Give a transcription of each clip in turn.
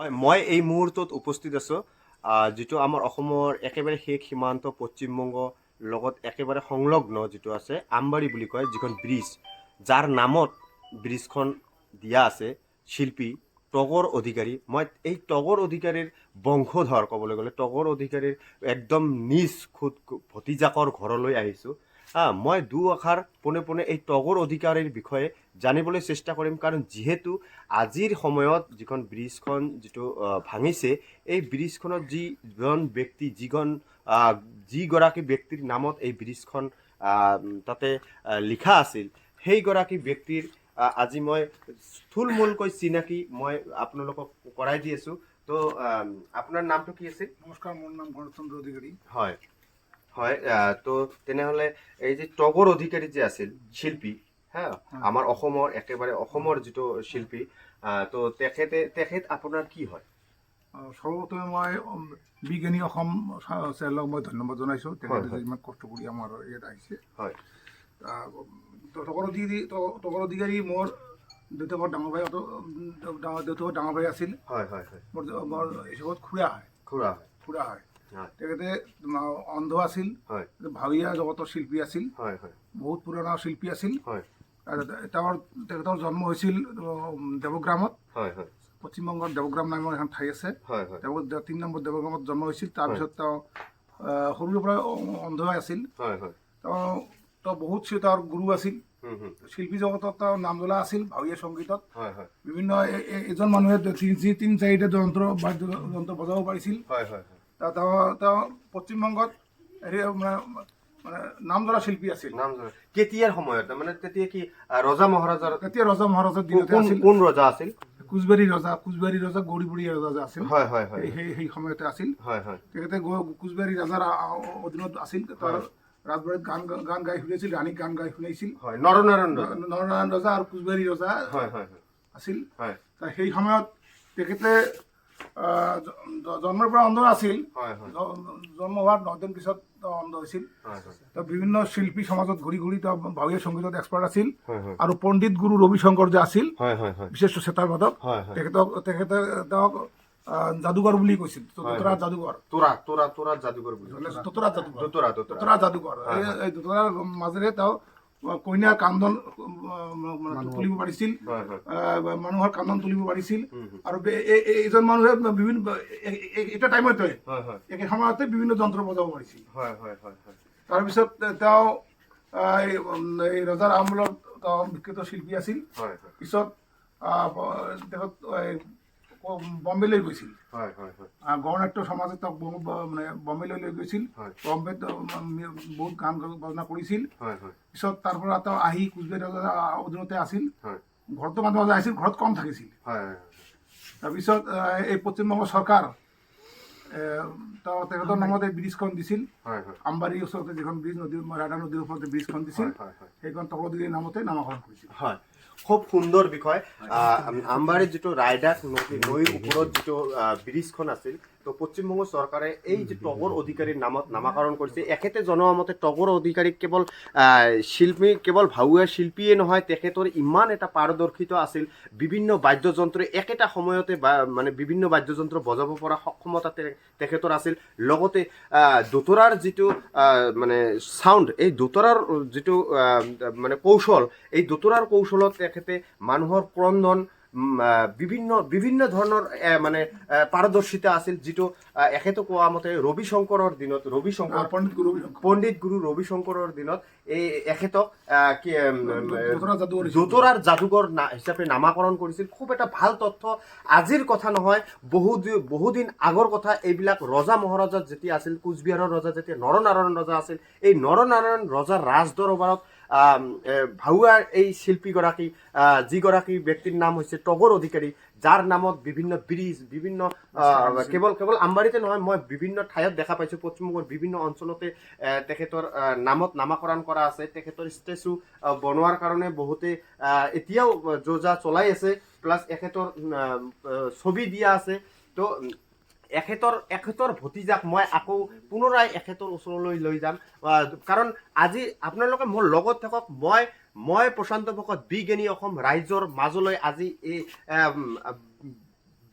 হয়, মই এই মুহূৰ্তত উপস্থিত আছোঁ যিটো আমাৰ অসমৰ একেবাৰে শেষ সীমান্ত পশ্চিমবংগ লগত একেবাৰে সংলগ্ন যিটো আছে আমবাৰী বুলি কয় যিখন ব্ৰিজ, যাৰ নামত ব্ৰিজখন দিয়া আছে শিল্পী তগৰ অধিকাৰী। মই এই তগৰ অধিকাৰীৰ বংশধৰ ক'বলৈ গ'লে তগৰ অধিকাৰীৰ একদম নিজ খুদ ভতিজাকৰ ঘৰলৈ আহিছোঁ। মই দুআষাৰ পোনে পোনে এই তগৰ অধিকাৰীৰ বিষয়ে জানিবলৈ চেষ্টা কৰিম, কাৰণ যিহেতু আজিৰ সময়ত যিখন ব্ৰিজখন যিটো ভাঙিছে, এই ব্ৰিজখনত যিজন ব্যক্তি যিগৰাকী ব্যক্তিৰ নামত এই ব্ৰিজখন তাতে লিখা আছিল, সেইগৰাকী ব্যক্তিৰ আজি মই থুলমূলকৈ চিনাকি মই আপোনালোকক কৰাই দি আছোঁ। তো আপোনাৰ নামটো কি আছিল? নমস্কাৰ, মোৰ নাম ভৰতচন্দ্ৰ অধিকাৰী। হয় হয়, তো তেনেহ'লে এই যে তগৰ অধিকাৰী যে আছিল শিল্পী, আমাৰ অসমৰ একেবাৰে অসমৰ যিটো শিল্পী, তো তেখেত আপোনাৰ কি হয়? সৰ্বপ্ৰথমে মই বিজ্ঞানী অসম চেনেলক মই ধন্যবাদ জনাইছোঁ। তেখেতে ইমান কষ্ট কৰি আমাৰ ইয়াত আহিছে। হয়, তগৰ অধিকাৰী মোৰ দেউতাকৰ ডাঙৰ ভাই, দেউতাকৰ ডাঙৰ ভাই আছিল। হয় হয় হয়, মোৰ হিচাপত খুৰা হয়। তেখেতে অন্ধ আছিল, ভাৱৰীয়া জগতৰ শিল্পী আছিল, বহুত পুৰণা শিল্পী আছিল। তেখেতৰ জন্ম হৈছিল দেৱগ্ৰামত, পশ্চিমবংগৰ দেৱগ্ৰাম নামৰ এখন ঠাই আছে। 3 নম্বৰ দেৱগ্ৰামত জন্ম হৈছিল। তাৰপিছত তেওঁ সৰুৰে পৰা অন্ধ আছিল। তেওঁ বহুত তেওঁৰ গুৰু আছিল। শিল্পী জগতত তেওঁ নাম জ্বলা আছিল। ভাৱৰীয়া সংগীতত বিভিন্ন এজন মানুহে 3-4টা যন্ত্ৰ বজাব পাৰিছিল। তেওঁ পশ্চিমবংগত মানে নাম জ্বলা শিল্পী আছিল। কেতিয়াৰ সময়ত, মানে তেতিয়া কি ৰজা মহাৰাজাৰ? তেতিয়া ৰজা মহাৰাজাৰ দিনতে আছিল। কোন ৰজা আছিল? কোচবিহাৰী ৰজা গৌৰীপুৰীয়া ৰজা যে আছিল, হয়, সেই সময়তে আছিল। তেখেতে কোচবিহাৰী ৰজাৰ অধীনত আছিল। তাৰ ৰাজবাৰীত গান গাই শুনাইছিল, ৰাণীক গান গাই শুনাইছিল। নৰনাৰায়ণ ৰজা আৰু কোচবিহাৰী ৰজা আছিল। সেই সময়ত তেখেতে জন্মৰ পৰা অন্ধ আছিল। জন্ম হোৱাৰ 9 দিন পিছত অন্ধ হৈছিল। তেওঁ বিভিন্ন শিল্পী সমাজত ঘূৰি ঘূৰি তেওঁ ভাৱৰীয়া সংগীতত এক্সপাৰ্ট আছিল। আৰু পণ্ডিত গুৰু ৰবিশংকৰ যে আছিল বিশিষ্ট চেতাৰ বাদক, তেখেতে তেওঁক যাদুকৰ বুলি কৈছিল। দোতৰা যাদুকৰ, এই দোতৰাৰ মাজেৰে তেওঁ কইনাৰ কান্দন তুলিব পাৰিছিল, মানুহৰ কান্দন তুলিব পাৰিছিল। আৰু এইজন মানুহে বিভিন্ন এটা টাইমতে একে সময়তে বিভিন্ন যন্ত্ৰ বজাব পাৰিছিল। তাৰপিছত তেওঁ এই ৰজাৰ আমোলত বিখ্যাত শিল্পী আছিল। পিছত তেখেত বম্বেলৈ গৈছিল। গণনাট্য সমাজে তেওঁক মানে বম্বেলৈ লৈ গৈছিল। বম্বেত বহুত গান বাজনা কৰিছিল। পিছত তাৰ পৰা তেওঁ আহি কোচবিহাৰী ৰজাৰ অধীনতে আছিল। ঘৰতো মাজে মাজে আহিছিল, ঘৰত কম থাকিছিল। তাৰপিছত এই পশ্চিমবংগ চৰকাৰ তেখেতৰ নামত এই ব্ৰিজখন দিছিল। আমবাৰীৰ ওচৰতে যিখন ব্ৰিজ, ৰাধা নদীৰ ওপৰতে ব্ৰিজখন দিছিল, সেইখন তগৰ অধিকাৰীৰ নামতে নামাকৰণ কৰিছিল। খুব সুন্দৰ বিষয়। আমবাৰীত যিটো ৰায়দাক নৈৰ ওপৰত যিটো ব্ৰিজখন আছিল, তো পশ্চিমবংগ চৰকাৰে এই যে তগৰ অধিকাৰীৰ নামত নামাকৰণ কৰিছে। এখেতে জনোৱা মতে তগৰ অধিকাৰীক কেৱল শিল্পী, কেৱল ভাৱৰীয়া শিল্পীয়ে নহয়, তেখেতৰ ইমান এটা পাৰদৰ্শিতা আছিল, বিভিন্ন বাদ্যযন্ত্ৰ একেটা সময়তে মানে বিভিন্ন বাদ্যযন্ত্ৰ বজাব পৰা সক্ষমতা তেখেতৰ আছিল। লগতে দোতৰাৰ যিটো মানে চাউণ্ড, এই দোতৰাৰ যিটো মানে কৌশল, এই দোতৰাৰ কৌশলত তেখেতে মানুহৰ ক্ৰন্দন, বিভিন্ন ধৰণৰ মানে পাৰদৰ্শিতা আছিল, যিটো এখেতে কোৱা মতে পণ্ডিত গুৰু ৰবিশংকৰৰ দিনত এই এখেতক দোতৰাৰ যাদুকৰ হিচাপে নামাকৰণ কৰিছিল। খুব এটা ভাল তথ্য, আজিৰ কথা নহয়, বহুদিন আগৰ কথা। এইবিলাক ৰজা মহাৰাজাত যেতিয়া আছিল, কোচবিহাৰৰ ৰজা যেতিয়া নৰনাৰায়ণ ৰজা আছিল, এই নৰনাৰায়ণ ৰজাৰ ৰাজদৰবাৰত ভাওয়াৰ এই শিল্পীগৰাকী, যিগৰাকী ব্যক্তিৰ নাম হৈছে তগৰ অধিকাৰী, যাৰ নামত বিভিন্ন ব্ৰিজ, বিভিন্ন কেৱল আমবাৰীতে নহয়, মই বিভিন্ন ঠাইত দেখা পাইছোঁ, পশ্চিমবংগৰ বিভিন্ন অঞ্চলতে তেখেতৰ নামত নামাকৰণ কৰা আছে। তেখেতৰ ষ্টেচু বনোৱাৰ কাৰণে বহুতে এতিয়াও যোজা চলাই আছে, প্লাছ এখেতৰ ছবি দিয়া আছে। তো এখেতৰ ভতিজাক মই আকৌ পুনৰাই এখেতৰ ওচৰলৈ লৈ যাম, কাৰণ আজি আপোনালোকে মোৰ লগত থাকক। মই প্ৰশান্ত ভকত, বিজ্ঞানী অসম ৰাইজৰ মাজলৈ আজি এই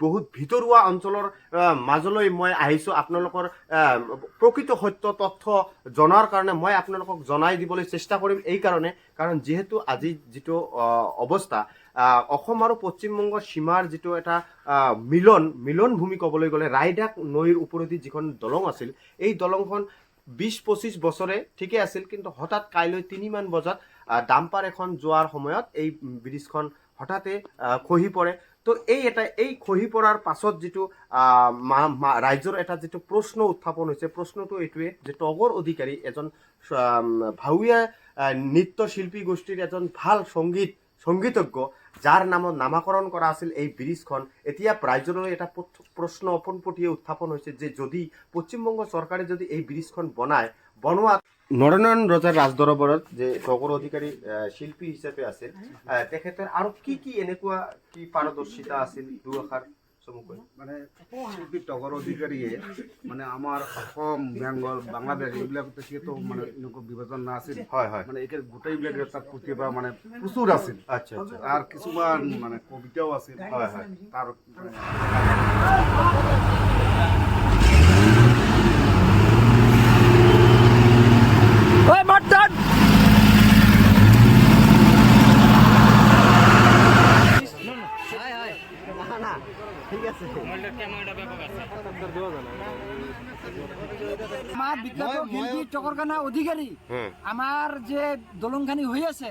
বহুত ভিতৰুৱা অঞ্চলৰ মাজলৈ মই আহিছোঁ আপোনালোকৰ প্ৰকৃত সত্য তথ্য জনাৰ কাৰণে মই আপোনালোকক জনাই দিবলৈ চেষ্টা কৰিম এই কাৰণে কাৰণ যিহেতু আজি যিটো অৱস্থা অসম আৰু পশ্চিমবংগৰ সীমাৰ যিটো এটা মিলন ভূমি ক'বলৈ গ'লে ৰায়দাক নৈৰ ওপৰেদি যিখন দলং আছিল এই দলংখন 20-25 বছৰে ঠিকে আছিল কিন্তু হঠাৎ কাইলৈ 3 মান বজাত ডাম্পাৰ এখন যোৱাৰ সময়ত এই ব্ৰিজখন হঠাতে খহি পৰে তো এই খহি পৰাৰ পাছত যিটো ৰাজ্যৰ এটা যিটো প্ৰশ্ন উত্থাপন হৈছে প্ৰশ্নটো এইটোৱে যে তগৰ অধিকাৰী এজন ভাৱৰীয়া নৃত্যশিল্পী গোষ্ঠীৰ এজন ভাল সংগীতজ্ঞ যাৰ নামত নামাকৰণ কৰা আছিল এই ব্ৰিজখন এতিয়া ৰাজ্যলৈ এটা প্ৰশ্ন পোনপটীয়া উত্থাপন হৈছে যে যদি পশ্চিমবংগ চৰকাৰে যদি এই ব্ৰিজখন বনোৱাত নৰনাৰায়ণ ৰজাৰ ৰাজদৰবাৰত যে তগৰ অধিকাৰী শিল্পী হিচাপে আছিল তেখেতৰ আৰু কি এনেকুৱা কি পাৰদৰ্শিতা আছিল দুআষাৰ চমুকৈ মানে শিল্পী তগৰ অধিকাৰীয়ে মানে আমাৰ অসম বেংগল বাংলাদেশ এইবিলাকতে সিহঁতো মানে এনেকুৱা বিভাজন নাছিল হয় মানে এই গোটেইবিলাক তাত প্ৰতিভা মানে প্ৰচুৰ আছিল আচ্ছা তাৰ কিছুমান মানে কবিতাও আছিল হয় তাৰ আমাৰ বিখ্যাত শিল্পী টকৰখানা অধিকাৰী আমাৰ যে দলংখানি হয়ে আছে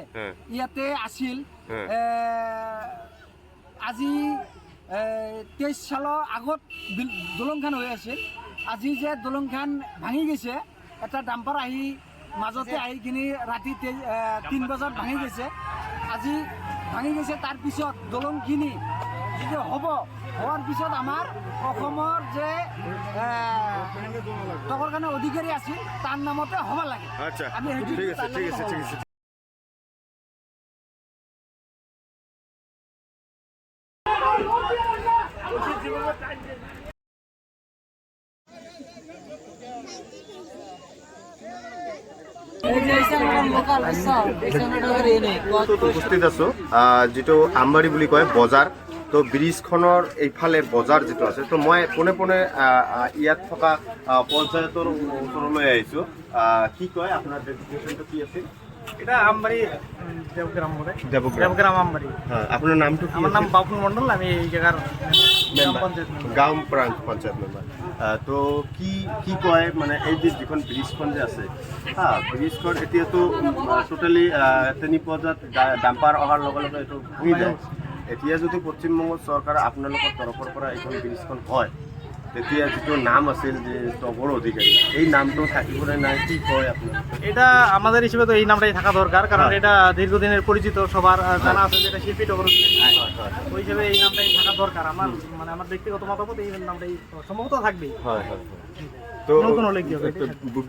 ইয়াতে আছিল আজি 23 সালৰ আগত দলংখান হৈ আছিল আজি যে দলংখান ভাঙি গৈছে এটা ডাম্পাৰ আহি মাজতে আহি কিনি ৰাতি 3 বজাত ভাঙি গৈছে আজি ভাঙি গৈছে তাৰপিছত দলংখিনি যেতিয়া হোৱাৰ পিছত আমাৰ অসমৰ যে টকৰখানা অধিকাৰী আছিল তাৰ নামতে হ'ব লাগে আচ্ছা আমি ঠিক আছে উপস্থিত আছো যিটো আমবাৰী বুলি কয় বজাৰ তো ব্ৰিজখনৰ এইফালে বজাৰ যিটো আছে তো মই পোনে ইয়াত থকা পঞ্চায়তৰ ওচৰলৈ আহিছোঁ কি কয় আপোনাৰ ডেজিগনেশ্যনটো কি আছিল এটা আমবাড়ি দেবগ্রাম বলে দেবগ্রাম দেবগ্রাম আমবাড়ি হ্যাঁ আপনার নামটো কি আমার নাম বাপুল মন্ডল আমি এই জায়গার গাঁও পঞ্চায়ত মেম্বাৰ তো কি কয় মানে এই যিখন ব্ৰিজখন যে আছে হা ব্ৰিজখন এতিয়াতো টোটেলি 3 বজাত ডাম্পাৰ অহাৰ লগে লগে এইটো ভাঙি যায় এতিয়া যদি পশ্চিমবংগ চৰকাৰ আপোনালোকৰ তৰফৰ পৰা এইখন ব্ৰিজখন হয় তেতিয়া যিটো নাম আছিল যে তগৰ অধিকাৰী এই নামটো থাকিবনে নাই কি কয় আপুনি এটা আমাদের হিসেবে তো এই নামটাই থাকা দরকার কারণ এটা দীর্ঘদিনের পরিচিত সবার জানা আছে যেটা শিল্পী টগর ওই হিসেবে এই নামটাই থাকা দরকার আমার মানে আমার ব্যক্তিগত মতামত এই নামটাই সম্ভবত থাকবেই হয় তো নতুন হলে কি হবে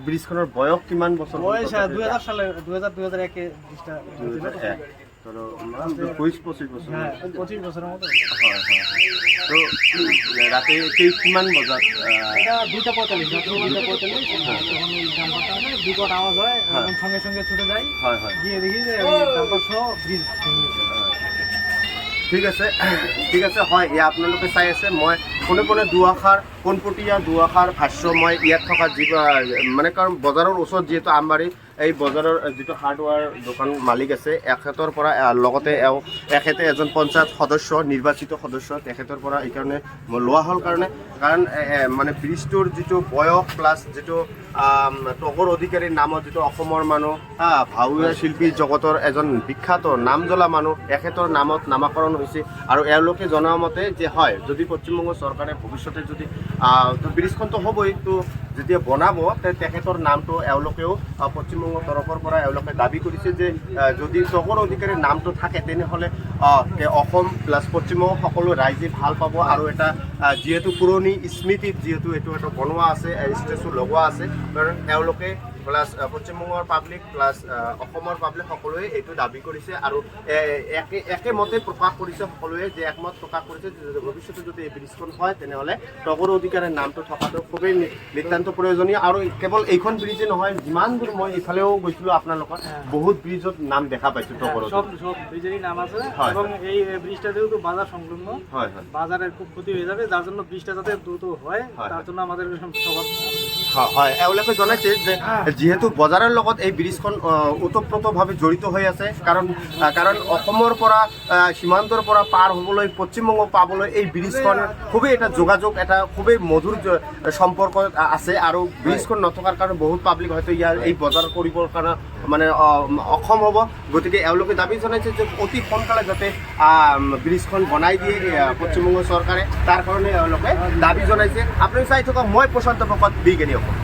ব্ৰিজখনৰ বয়স কিমান বছৰ বয়স 2000 সালে 2001 এ ব্ৰিজটা 25 বছৰ হ্যাঁ 25 বছরের মতো হয় তো রাতে কিমান বজাত এটা 2:45 তখন এই ডাম্পারটা বিকট আওয়াজ হয় এবং সঙ্গে সঙ্গে ছুটে যায় গিয়ে দেখি যে ডাম্পার সহ ব্রিজ ভেঙে গেছে ঠিক আছে হয় এয়া আপোনালোকে চাই আছে মই পোনে দুআষাৰ পোনপটীয়া দুআষাৰ ভাষ্য মই ইয়াত থকা যি মানে কাৰণ বজাৰৰ ওচৰত যিহেতু আমবাৰী এই বজাৰৰ যিটো হাৰ্ডৱেৰ দোকান মালিক আছে এখেতৰ পৰা লগতে এখেতে এজন পঞ্চায়ত সদস্য নিৰ্বাচিত সদস্য তেখেতৰ পৰা এইকাৰণে লোৱা হ'ল কাৰণ মানে ব্ৰিজটোৰ যিটো বয়স প্লাছ যিটো তগৰ অধিকাৰীৰ নামত যিটো অসমৰ মানুহ ভাৱৰীয়া শিল্পী জগতৰ এজন বিখ্যাত নাম জ্বলা মানুহ এখেতৰ নামত নামাকৰণ হৈছে আৰু এওঁলোকে জনোৱা মতে যে হয় যদি পশ্চিমবংগ চৰকাৰে ভৱিষ্যতে যদি ব্ৰিজখনটো হ'বই তো যেতিয়া বনাব তেখেতৰ নামটো এওঁলোকেও পশ্চিমবংগৰ তৰফৰ পৰা এওঁলোকে দাবী কৰিছে যে যদি তগৰ অধিকাৰীৰ নামটো থাকে তেনেহ'লে অসম প্লাছ পশ্চিমবংগ সকলো ৰাইজে ভাল পাব আৰু এটা যিহেতু পুৰণি স্মৃতিত যিহেতু এইটো এটা বনোৱা আছে ষ্টেচু লগোৱা আছে কাৰণ এওঁলোকে প্লাছ পশ্চিমবংগৰ পাব্লিক প্লাছ অসমৰ পাব্লিক সকলোৱে এইটো দাবী কৰিছে আৰু একেমতে প্ৰকাশ কৰিছে সকলোৱে যে একমত প্ৰকাশ কৰিছে যে ভৱিষ্যতে যদি এই ব্ৰিজখন হয় তেনেহ'লে টগৰ অধিকাৰীৰ নামটো থকাটো খুবেই নিতান্ত প্ৰয়োজনীয় আৰু কেৱল এইখন ব্ৰিজে নহয় যিমানবোৰ মই এইফালেও গৈছিলোঁ আপোনালোকৰ বহুত ব্ৰিজত নাম দেখা পাইছোঁ টগৰ সব ব্রিজেরই নাম আছে হয়, এবং এই ব্রিজটা যেহেতু বাজার সংলগ্ন হয় হয় বাজারের খুব ক্ষতি হয়ে যাবে যার জন্য ব্রিজটা যাতে দ্রুত হয় হয়, তার জন্য আমাদের সবার হয় এওঁলোকে জনাইছে যে যিহেতু বজাৰৰ লগত এই ব্ৰিজখন ওতপ্ৰোতভাৱে জড়িত হৈ আছে কাৰণ অসমৰ পৰা সীমান্তৰ পৰা পাৰ হ'বলৈ পশ্চিমবংগ পাবলৈ এই ব্ৰিজখন খুবেই এটা যোগাযোগ এটা খুবেই মধুৰ সম্পৰ্ক আছে আৰু ব্ৰিজখন নথকাৰ কাৰণে বহুত পাব্লিক হয়তো ইয়াৰ এই বজাৰ কৰিবৰ কাৰণে মানে অক্ষম হ'ব গতিকে এওঁলোকে দাবী জনাইছে যে অতি সোনকালে যাতে ব্ৰিজখন বনাই দিয়ে পশ্চিমবংগ চৰকাৰে তাৰ কাৰণে এওঁলোকে দাবী জনাইছে আপুনি চাই থকা মই প্ৰশান্ত ভকত বিজ্ঞানী অসম।